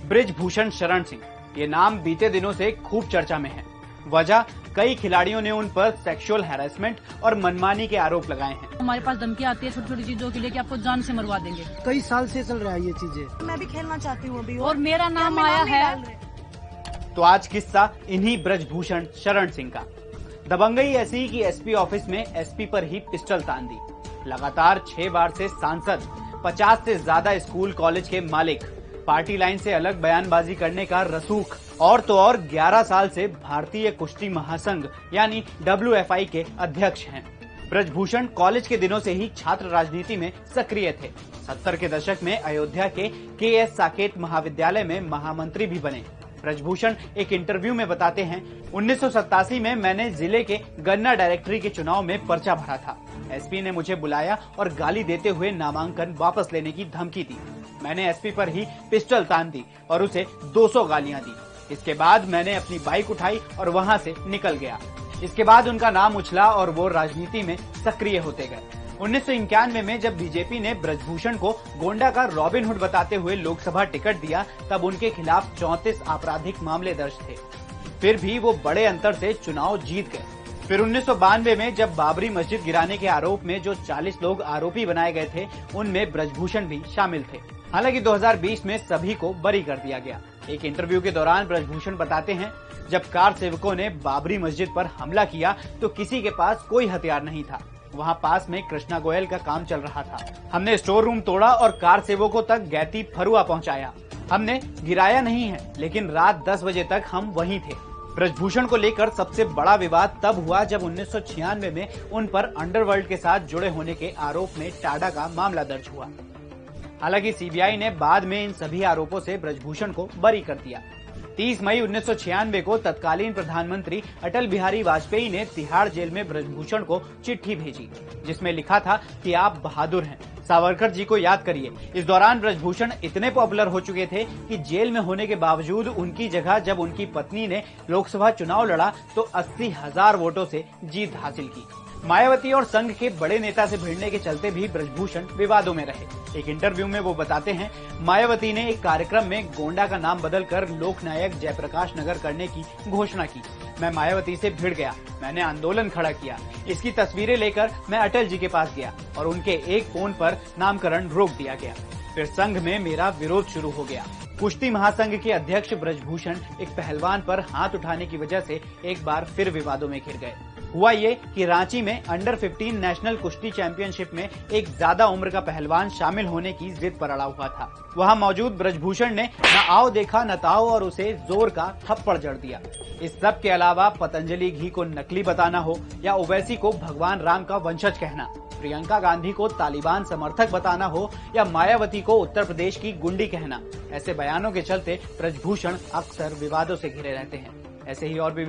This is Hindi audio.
ब्रिजभूषण शरण सिंह, ये नाम बीते दिनों से खूब चर्चा में है। वजह, कई खिलाड़ियों ने उन पर सेक्सुअल हैरेसमेंट और मनमानी के आरोप लगाए हैं। हमारे पास धमकी आती है छोटी छोटी चीजों के लिए कि आपको जान से मरवा देंगे। कई साल से चल रहा है ये चीजें। मैं भी खेलना चाहती हूँ अभी और मेरा नाम आया है। तो आज किस्सा इन्हीं ब्रजभूषण शरण सिंह का। दबंगई ऐसी कि एसपी ऑफिस में एसपी पर ही पिस्टल तान दी। लगातार 6 बार से सांसद, 50 से ज्यादा स्कूल कॉलेज के मालिक, पार्टी लाइन से अलग बयानबाजी करने का रसूख, और तो और 11 साल से भारतीय कुश्ती महासंघ यानी WFI के अध्यक्ष हैं। ब्रजभूषण कॉलेज के दिनों से ही छात्र राजनीति में सक्रिय थे। 70 के दशक में अयोध्या के KS साकेत महाविद्यालय में महामंत्री भी बने। ब्रजभूषण एक इंटरव्यू में बताते हैं, 1987 में मैंने जिले के गन्ना डायरेक्टरी के चुनाव में पर्चा भरा था। एसपी ने मुझे बुलाया और गाली देते हुए नामांकन वापस लेने की धमकी दी। मैंने एसपी पर ही पिस्टल तान दी और उसे 200 गालियां दी। इसके बाद मैंने अपनी बाइक उठाई और वहां से निकल गया। इसके बाद उनका नाम उछला और वो राजनीति में सक्रिय होते गए। 1991 में जब बीजेपी ने ब्रजभूषण को गोंडा का रॉबिनहुड बताते हुए लोकसभा टिकट दिया, तब उनके खिलाफ 34 आपराधिक मामले दर्ज थे। फिर भी वो बड़े अंतर से चुनाव जीत गए। फिर 1992 में जब बाबरी मस्जिद गिराने के आरोप में जो 40 लोग आरोपी बनाए गए थे, उनमें ब्रजभूषण भी शामिल थे। हालांकि 2020 में सभी को बरी कर दिया गया। एक इंटरव्यू के दौरान ब्रजभूषण बताते हैं, जब कार सेवकों ने बाबरी मस्जिद पर हमला किया तो किसी के पास कोई हथियार नहीं था। वहां पास में कृष्णा गोयल का काम चल रहा था। हमने स्टोर रूम तोड़ा और कार सेवकों तक गैती फरुआ पहुंचाया। हमने गिराया नहीं है, लेकिन रात 10 बजे तक हम वहीं थे। ब्रजभूषण को लेकर सबसे बड़ा विवाद तब हुआ जब 1996 में उन पर अंडरवर्ल्ड के साथ जुड़े होने के आरोप में टाडा का मामला दर्ज हुआ। हालांकि सीबीआई ने बाद में इन सभी आरोपों से ब्रजभूषण को बरी कर दिया। 30 मई 1996 को तत्कालीन प्रधानमंत्री अटल बिहारी वाजपेयी ने तिहाड़ जेल में ब्रजभूषण को चिट्ठी भेजी, जिसमें लिखा था कि आप बहादुर हैं, सावरकर जी को याद करिए। इस दौरान ब्रजभूषण इतने पॉपुलर हो चुके थे कि जेल में होने के बावजूद उनकी जगह जब उनकी पत्नी ने लोकसभा चुनाव लड़ा तो 80,000 वोटों से जीत हासिल की। मायावती और संघ के बड़े नेता से भिड़ने के चलते भी ब्रजभूषण विवादों में रहे। एक इंटरव्यू में वो बताते हैं, मायावती ने एक कार्यक्रम में गोंडा का नाम बदलकर लोकनायक जयप्रकाश नगर करने की घोषणा की। मैं मायावती से भिड़ गया, मैंने आंदोलन खड़ा किया। इसकी तस्वीरें लेकर मैं अटल जी के पास गया और उनके एक फोन पर नामकरण रोक दिया गया। फिर संघ में मेरा विरोध शुरू हो गया। कुश्ती महासंघ के अध्यक्ष ब्रजभूषण एक पहलवान पर हाथ उठाने की वजह से एक बार फिर विवादों में घिर गए। हुआ ये कि रांची में अंडर 15 नेशनल कुश्ती चैंपियनशिप में एक ज्यादा उम्र का पहलवान शामिल होने की जिद पर अड़ा हुआ था। वहां मौजूद ब्रजभूषण ने न आओ देखा न ताओ और उसे जोर का थप्पड़ जड़ दिया। इस सब के अलावा पतंजलि घी को नकली बताना हो या ओवैसी को भगवान राम का वंशज कहना, प्रियंका गांधी को तालिबान समर्थक बताना हो या मायावती को उत्तर प्रदेश की गुंडी कहना, ऐसे बयानों के चलते ब्रजभूषण अक्सर विवादों से घिरे रहते हैं। ऐसे ही और भी